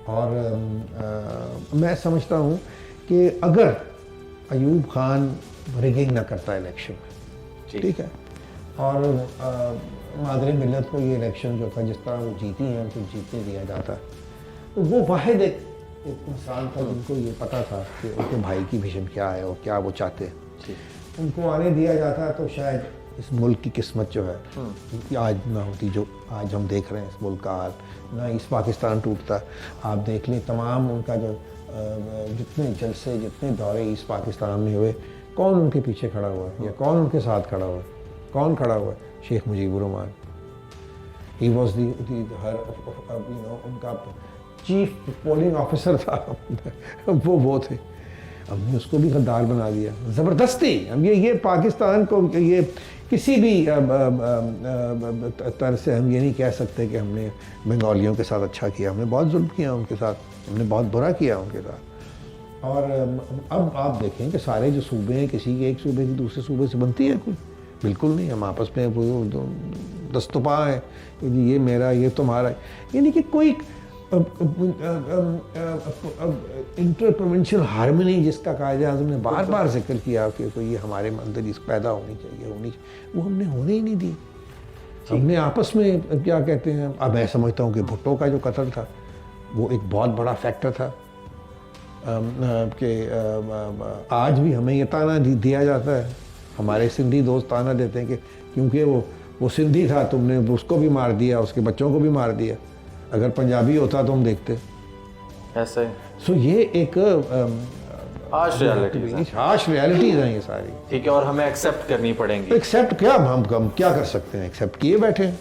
और मैं समझता हूँ कि अगर अयूब खान रिगिंग ना करता इलेक्शन में, ठीक है, और मादरे मिल्लत को ये इलेक्शन जो था जिस तरह वो जीती हैं उनको जीतने दिया जाता, तो वो वाहिद एक इंसान था जिनको ये पता था कि उनके भाई की विजन क्या है और क्या वो चाहते हैं, उनको आने दिया जाता तो शायद इस मुल्क की किस्मत जो है आज ना होती जो आज हम देख रहे हैं इस मुल्क का हाल, ना ईस्ट पाकिस्तान टूटता। आप देख लें तमाम उनका जो जितने जलसे जितने दौरे ईस्ट पाकिस्तान में हुए, कौन उनके पीछे खड़ा हुआ है या कौन उनके साथ खड़ा हुआ है? कौन खड़ा हुआ है? शेख मुजीबुर रहमान। ही वॉज उनका चीफ पोलिंग ऑफिसर था वो थे। हमने उसको भी गद्दार बना दिया ज़बरदस्ती। हम ये पाकिस्तान को ये किसी भी तरह से हम ये नहीं कह सकते कि हमने बंगालियों के साथ अच्छा किया। हमने बहुत जुल्म किया उनके साथ, हमने बहुत बुरा किया उनके साथ। और अब आप देखें कि सारे जो सूबे हैं, किसी के एक सूबे की दूसरे सूबे से बनती है कोई? बिल्कुल नहीं। हम आपस में वो दस्तुपा है कि ये मेरा ये तुम्हारा, यानी कि कोई इंटर प्रोविंशियल हारमोनी जिसका कायदे आज़म ने बार बार जिक्र किया कि कोई ये हमारे अंदर इस पैदा होनी चाहिए, वो हमने होने ही नहीं दी। हमने आपस में क्या कहते हैं, अब मैं समझता हूँ कि भुट्टो का जो कत्ल था वो एक बहुत बड़ा फैक्टर था कि आज भी हमें ये ताना दिया जाता है, हमारे सिंधी दोस्त ताना देते हैं कि क्योंकि वो सिंधी था तुमने उसको भी मार दिया, उसके बच्चों को भी मार दिया, अगर पंजाबी होता तो हम देखते ऐसे। सो ये एक हार्श रियलिटीज हैं ये सारी, ठीक है, और हमें एक्सेप्ट करनी पड़ेंगी। एक्सेप्ट क्या, हम क्या कर सकते हैं? एक्सेप्ट किए बैठे हैं।